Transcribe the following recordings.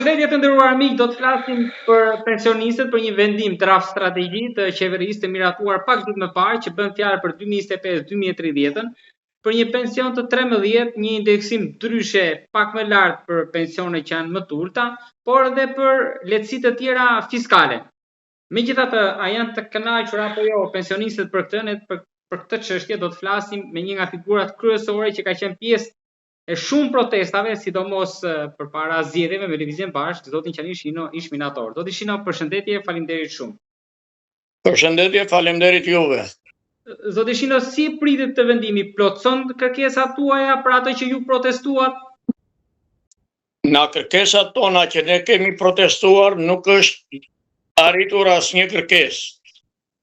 Përshëndetje të nderuar miq, do të flasim për pensionistët, për një vendim draft strategji të qeverisë të miratuar pak ditë më parë që bën fjalë për 2025-2030, për një pension të 13, një indeksim ndryshe pak më lart për pensionet që janë më të ulta, por edhe për lehtësi të tjera fiskale. Megjithatë, a janë të kënaqur apo jo pensionistët për këtë? Ne për këtë çështje do të flasim me një nga figurat kryesore që ka qenë pjesë e shumë protestave, sidomos përpara zgjedhjeve me Lëvizjen Bashkë, zotin Qani Shino, ish minator. Zoti Shino, përshëndetje, faleminderit shumë. Përshëndetje, faleminderit juve. Zoti Shino, si pritet të vendimi? Plotson kërkesat tuaja për atë që ju protestuat? Nga kërkesat tona që ne kemi protestuar nuk është arritur asnjë kërkesë.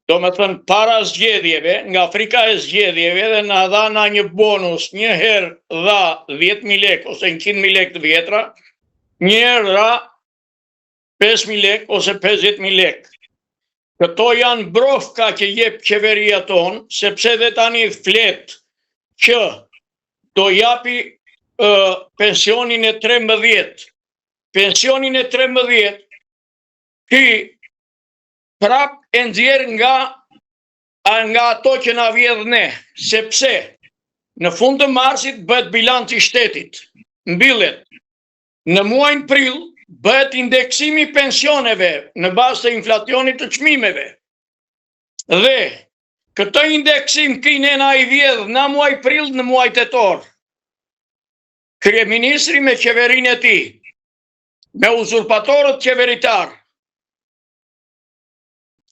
Do me thënë, para zgjedhjeve, nga frika e zgjedhjeve dhe na dha na një bonus, një herë dha 10.000 lek ose 100.000 lek të vjetra, një herë dha 5.000 lek ose 50.000 lek. Këto janë brofka që jep qeveria tonë, sepse dhe tani flet që do japi pensionin e 13. Pensionin e 13, ki prap e nxjerr nga ato që na vjedh ne, sepse në fund të marsit bëhet bilanci i shtetit, mbillet. Në muajin prill bëhet indeksimi i pensioneve në bazë të inflacionit të çmimeve. Dhe këtë indeksim na i vjedh nga muaji prill në muaj tetor. Kryeministri me qeverinë e tij, me uzurpatorët qeveritar,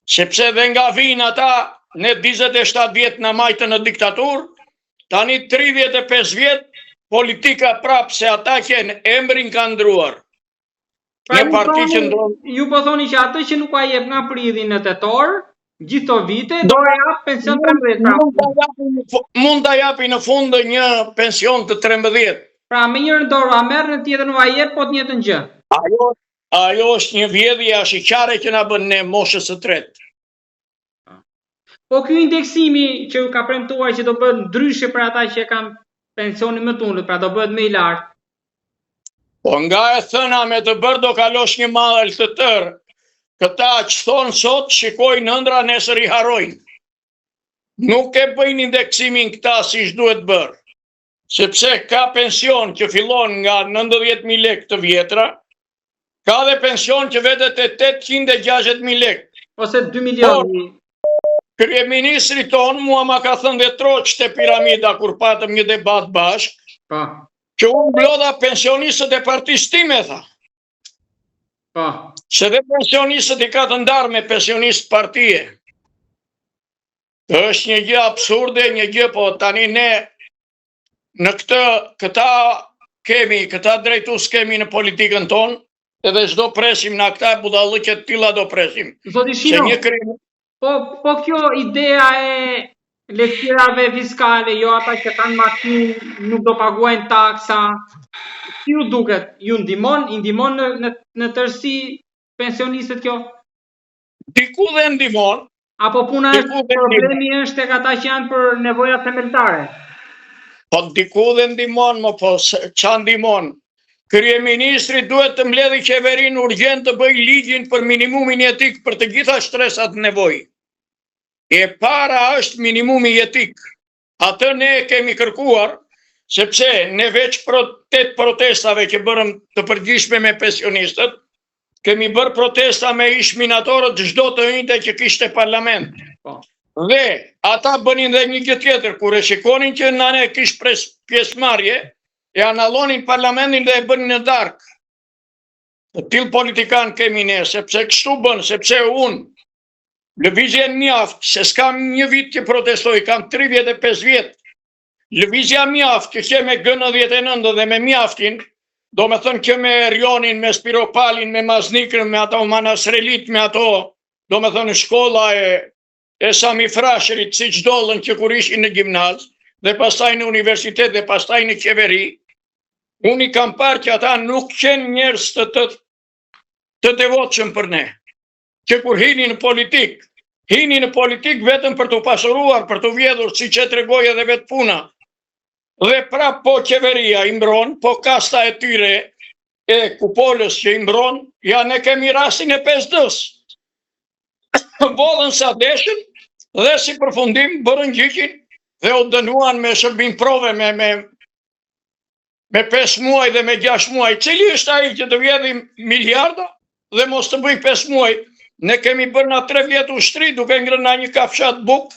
sepse dhe nga vinë ata në 27 vjet në majtë në diktatur, tani 35 vjet politika prapë se ata që emrin kanë ndruar. Ju po thoni që atë që nuk a jep nga prilli në tetor, gjithë to vite do jap pension 13. Mund ta japi në fund një pension të 13. Pra me njërin dorë a merr, në tjetër nuk a jep, po të njëjtën gjë. Ajo është një vjedhje ashiqare që na bën ne moshës së tretë. Po ky indeksimi që ka premtuar që do bëhet ndryshe për ata që kanë pensionin më të ulët, pra do bëhet më i lartë. Po nga e thëna me të bërë do kalosh një mall të tërë. Këta që thonë sot shikojnë ëndra nesër i harojnë. Nuk e bëjnë indeksimin këta si duhet bërë. Sepse ka pension që fillon nga 90.000 lek të vjetra, ka dhe pension që vetet e 860.000 lek. Ose 2 milioni. Kryeministri tonë mua ma ka thënë dhe troqët e piramida kur patëm një debat bashkë, që unë blodha pensionistët e partisë time, tha. Se dhe pensionistët i ka të ndarë me pensionistë partije. është një gjë absurde, një gjë, po tani ne në këta drejtues kemi në politikën tonë, edhe çdo presim na këta budallëqe të tilla do presim. Zoti Shino, po kjo idea e lehtësirave fiskale, jo ata që kanë makinë nuk do paguajnë taksa, si ju duket? Ju ndihmon në tërësi pensionistët kjo? Diku dhe ndihmon. Apo puna problemi është tek ata që janë për nevoja themeltare? Po diku dhe ndihmon, po ç'a ndihmon? Kryeministri duhet të mbledhë qeverinë urgjent të bëjë ligjin për minimumin jetik për të gjitha shtresat nevojë. E para është minimumi jetik. Atë ne kemi kërkuar, sepse ne veç protestave që bërëm të përgjithshme me pensionistët, kemi bërë protesta me ish-minatorët çdo të njëjtë që kishte parlament. Dhe ata bënin dhe një gjë tjetër, kur e shikonin që na ne kish pjesëmarrje, e analonin parlamentin dhe e bënin në darkë. Të tillë politikan kemi ne, sepse kështu bën, sepse unë lëvizjen mjaft, se s'kam një vit që protestoj, kam 35 vjet. Lëvizja mjaft që që me G99 dhe me mjaftin, do me thënë që me Rionin, me Spiropalin, me Maznikrën, me ato Manasrelit, me ato, do me thënë shkolla e Sami Frasherit, si që dollën që kur ishin në gjimnaz, dhe pastaj në universitet dhe pastaj në qeveri, unë i kam parë që ata nuk qenë njerëz të devotshëm për ne. Që kur hini në politik vetëm për të pasuruar, për të vjedhur, si që tregoj edhe vetë puna. Dhe prap po qeveria i mbron, po kasta e tyre e kupolës që i mbron, ja ne kemi rastin e 5D-s. Bodhën sa deshën dhe si përfundim bërën gjyqin dhe u dënuan me shërbim prove me 5 muaj dhe me 6 muaj. Cili është ai që të vjedhi miliarda dhe mos të bëj 5 muaj? Ne kemi bërë na 3 vjet ushtri duke ngrënë na një kafshat buk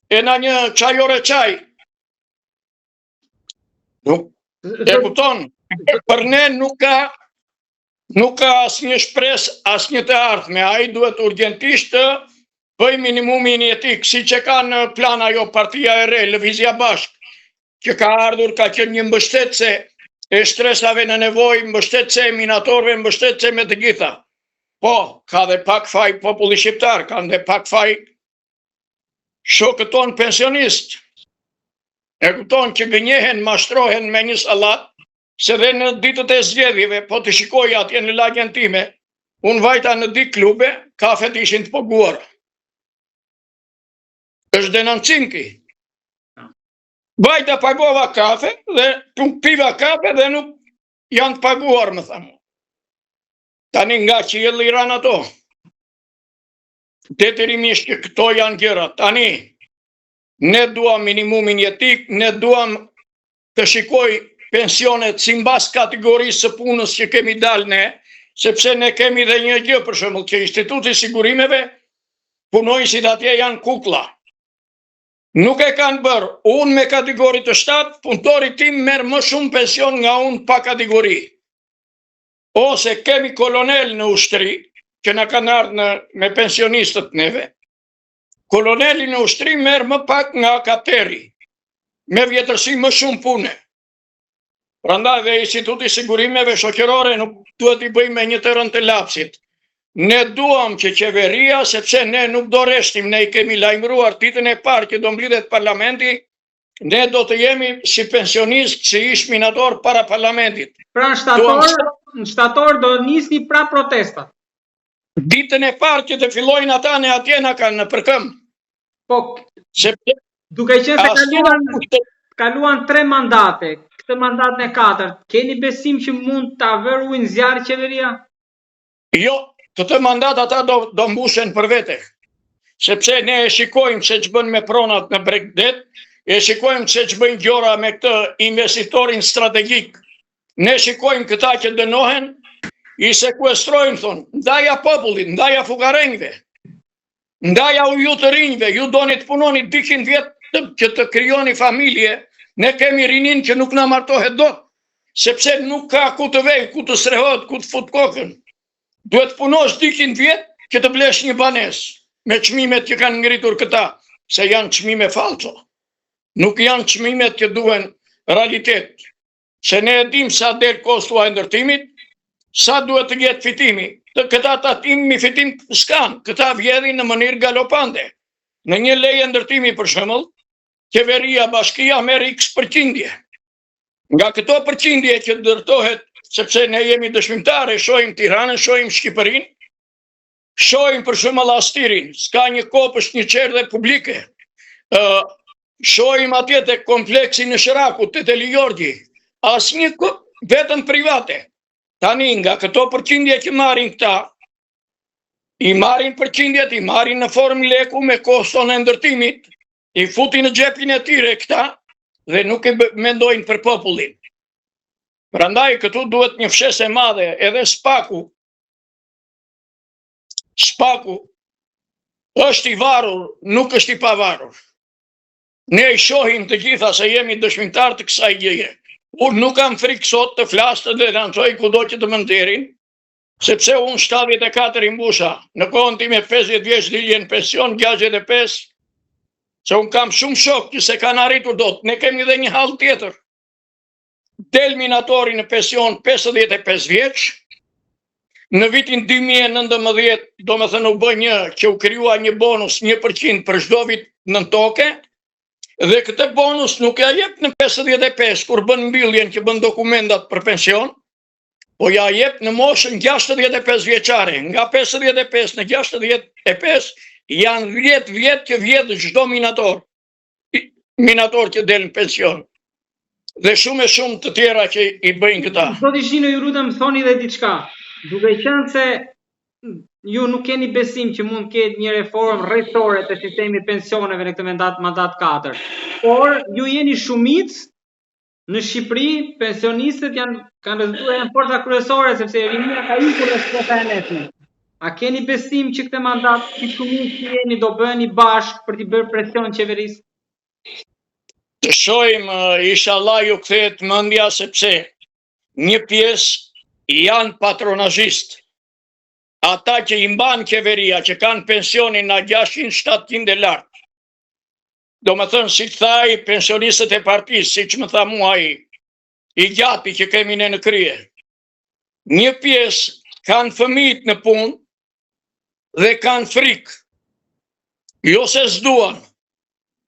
e na një çajore çaj. E kupton? Për ne nuk ka asnjë shpresë, asnjë të ardhme. Ai duhet urgjentisht të bëj minimumin jetik, siç e ka në plan ajo Partia e Re, Lëvizja Bashk, që ka ardhur, ka qenë një mbështetëse e shtresave në nevojë, mbështetëse e minatorëve, mbështetëse me të gjitha. Po, ka dhe pak faj populli shqiptar, ka dhe pak faj shokët tonë pensionistë. E kupton që gënjehen, mashtrohen me një sallat, se dhe në ditët e zgjedhjeve, po të shikoj atje në lagjen time, unë vajta në dy klube, kafet ishin të paguara. Është denuncimki. Vajta pagova kafe dhe piva kafe dhe nuk janë të paguar, më thamë. Tani nga qielli i ran ato. Detyrimisht që këto janë gjëra. Tani ne duam minimumin jetik, ne duam të shikoj pensionet si mbas kategorisë së punës që kemi dalë ne, sepse ne kemi dhe një gjë, për shembull, që Instituti i Sigurimeve punojësit atje janë kuklla. Nuk e kanë bërë. Unë me kategori të 7, punëtori tim merr më shumë pension nga unë pa kategori. Ose kemi kolonel në ushtri, që na kanë ardhur me pensionistët neve. Koloneli në ushtri merr më pak nga kapteri, me vjetërsi më shumë pune. Prandaj dhe Instituti i Sigurimeve Shoqërore nuk duhet i bëjmë me një të rënd të lapsit. Ne duam që qeveria, sepse ne nuk do reshtim, ne i kemi lajmëruar ditën e parë që do mblidhet parlamenti, ne do të jemi si pensionist, si ish minator para parlamentit. Pra në shtator do nisni pra protestat. Ditën e parë që të fillojnë ata ne atje na kanë në përkëm. Po, duke qenë se kaluan 3 mandate, këtë mandatën e 4, keni besim që mund ta vërujnë zjarë qeveria? Jo, këtë mandat ata do mbushen për vete. Sepse ne e shikojmë se që bën me pronat në Bregdet, e shikojmë se që bëjnë gjora me këtë investitorin strategjik. Ne shikojmë këta që dënohen, i sekuestrojnë, thonë, ndaja popullit, ndaja fukarenjve, ndaja u ju të rinjve, ju doni të punoni 200 vjetë që të krijoni familje, ne kemi rinin që nuk na martohet do, sepse nuk ka ku të vej, ku të srehohet, ku të fut kokën. Duhet punosh 200 vjetë që të blesh një banes, me çmimet që kanë ngritur këta, se janë çmime falso. Nuk janë çmimet që duhen realitet. Se ne e dim sa del kostu e ndërtimit, sa duhet të jetë fitimi. Këta tatimi fitim s'kan, këta vjedhin në mënyrë galopante. Në një leje ndërtimi për shembull, qeveria, bashkia merr X përqindje. Nga këto përqindje që ndërtohet, sepse ne jemi dëshmimtarë, shohim Tiranën, shohim Shqipërinë, shohim për shembull Astirin, s'ka një kopësht, një qerdhe publike. Shohim atje te kompleksi në Shraku, te Deli Jorgji, asnjë vetëm private. Tani nga këto përqindje që marrin këta, i marrin përqindjet, i marrin në formë leku me koston e ndërtimit, i futin në xhepin e tyre këta dhe nuk e mendojnë për popullin. Prandaj këtu duhet një fshesë e madhe, edhe Spaku. Spaku është i varur, nuk është i pavarur. Ne i shohim të gjitha se jemi dëshmitar të kësaj gjëje. Unë nuk kam frikë sot të flas të denuncoj kudo që të më nderin, sepse unë 74 i mbusha, në kohën time 50 vjeç dilje në pension, 65, se unë kam shumë shok që se kanë arritur dot. Ne kemi dhe një hall tjetër. Del minatori në pension 55 vjeç, në vitin 2019, do me thënë u bë që u krijua një bonus 1% për çdo vit në toke, dhe këtë bonus nuk ja jep në 55, kur bën mbylljen që bën dokumentat për pension, po ja jep në moshën 65 vjeçare. Nga 55 në 65 janë 10 vjet që vjedh çdo minator që del në pension. dhe shumë e shumë të tjera që i bëjnë këta. Zoti Shino, ju lutem thoni dhe diçka. Duke qenë se ju nuk keni besim që mund të ketë një reformë rrethore të sistemit pensioneve në këtë mandat 4. Por ju jeni shumicë në Shqipëri, pensionistët kanë rezultuar janë forca kryesore sepse rinia ka ikur rreth e nesme. A keni besim që këtë mandat që shumicë që jeni do bëheni bashkë për t'i bërë presion qeverisë? Të shohim, inshallah ju kthehet mendja sepse një pjesë janë patronazhist. Ata që i mban qeveria, që kanë pensionin na 600-700 e lartë. Do më thënë, si thaj, pensionistët e partisë, si që më tha mua i gjati që kemi në krye. Një pjesë kanë fëmijët në punë dhe kanë frikë. Jo se s'duan,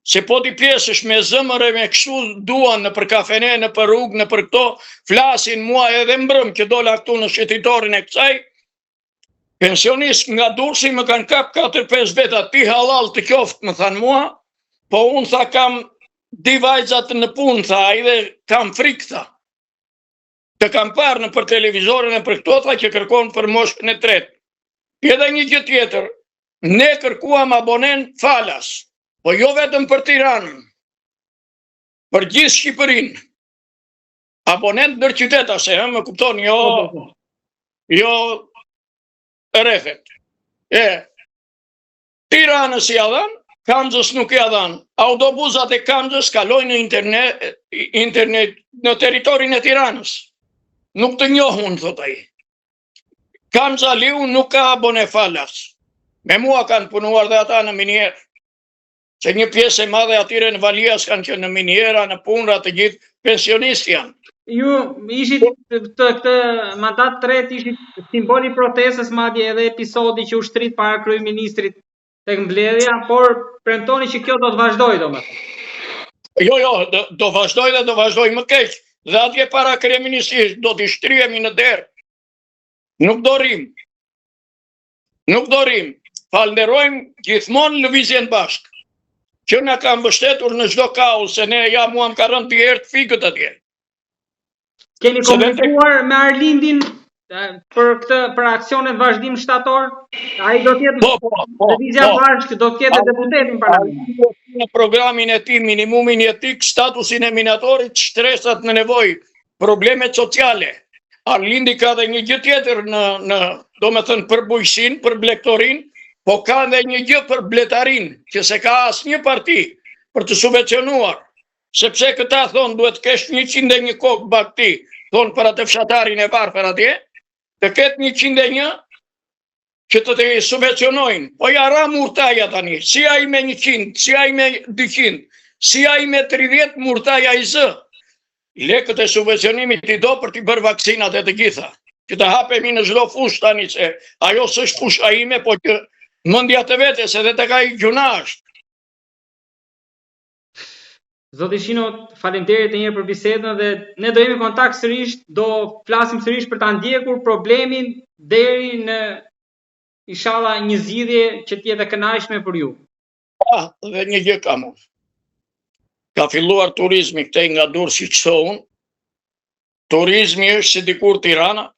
se po t'i pjesësh me zëmër e me kështu duan në për kafene, në për rrugë, në për këto, flasin mua edhe mbrëm që dola këtu në shëtitorin e kësaj, pensionistë nga Durrësi më kanë kap 4-5 veta, ti halal të qoftë, më thanë mua, po unë tha kam di vajzat në punë, tha, edhe kam frikë, tha. Të kam parë në për televizorin e për këto, tha, që kërkon për moshkën e tretë. Edhe një gjë tjetër, ne kërkuam abonen falas, po jo vetëm për Tiranën, për gjithë Shqipërinë. Abonent ndër qytetase, më kupton, jo rrethet. Tiranës ja dhanë, Kamzës nuk ja dhanë. Autobusat e Kamzës kalojnë në internet në teritorin e Tiranës. Nuk të njohun, thot ai. Kamza Liu nuk ka abone falas. Me mua kanë punuar dhe ata në minierë. Se një pjesë e madhe atyre në Valias kanë që në miniera, në punra, të gjithë pensionistë janë. Ju ishit këtë mandat 3 ishit simboli protestës, madje edhe episodi që u shtrit para kryeministrit tek mbledhja, por premtoni që kjo do të vazhdoj, domethënë. Jo, do vazhdoj dhe do vazhdoj më keq. Dhe atje para kryeministrit do t'i shtrihemi në derë. Nuk do rrim. Nuk do rrim. Falënderojmë gjithmonë lëvizjen bashkë. Që na ka mbështetur në çdo kaos, se ne mua më ka rënë të herë të fikët atje. Keni komentuar me Arlindin për aksionet vazhdim shtator? Ai do të jetë lëvizja bashkë, do të jetë deputetin parlament. Në programin e tij minimumin jetik, statusin e minatorit, shtresat në nevojë, problemet sociale. Arlindi ka dhe një gjë tjetër do me thënë për bujqësinë, për blektorin, po ka dhe një gjë për bletarin, që se ka asnjë parti për të subvencionuar, sepse këta thonë duhet kesh 101 kokë bakti, thonë për atë fshatarin e varfër atje, të ketë 101 që të subvencionojnë, po ja ra murtaja tani, si ai me 100, si ai me 200, si ai me 30 murtaja i zë. Lekët e subvencionimit i do për t'i bërë vaksinat e të gjitha, që të hapemi në çdo fushë tani, se ajo s'është fusha ime, po që mendja të vetes edhe të ka i gjuna është. Zoti Shino, faleminderit një herë për bisedën dhe ne do jemi në kontakt sërish, do flasim sërish për ta ndjekur problemin deri në inshallah një zgjidhje që të jetë e kënaqshme për ju. Dhe një gjë kam unë. Ka filluar turizmi këtej nga Durrësi çto unë. Turizmi është si dikur Tirana,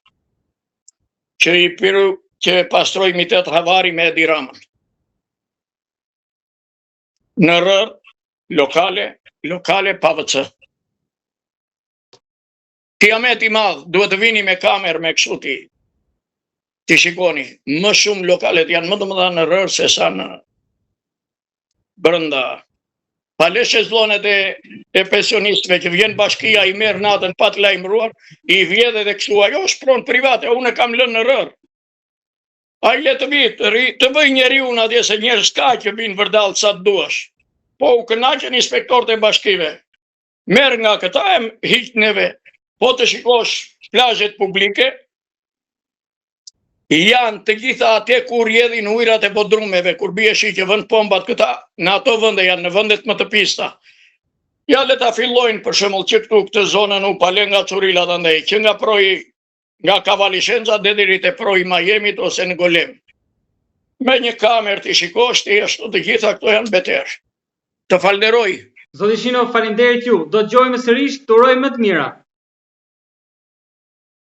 që pastroi mitet Havari me Edi Ramën. Në rër, lokale PVC. Kiamet i madh, duhet të vini me kamerë me kështu ti shikoni, më shumë lokalet janë më të mëdha në rër se sa në brenda. Paleshe zonet e pensionistëve që vjen bashkia i merr natën pa të lajmëruar, i vjedh edhe kështu, ajo është pronë private, unë e kam lënë në rër. Ai le të vi, të bëj njeriu në atje se njerëz ka që vinë vërdall sa të duash. Po u kënaqën inspektorët e bashkive. Merr nga këta e hiq neve. Po të shikosh plazhet publike, janë të gjitha atje kur rrjedhin ujërat e bodrumeve, kur bie shi që vën pombat këta, në ato vende janë, në vendet më të pista. Ja le ta fillojnë për shembull që këtu këtë zonën u pale nga Curila andaj, që nga Kavalishenza deri te Proi Majemit ose në Golem. Me një kamerë ti shikosh ti ashtu të gjitha këto janë beter. Të falderoj Zoti Shino, faleminderit ju. Do dëgjojmë sërish, të uroj më të mira.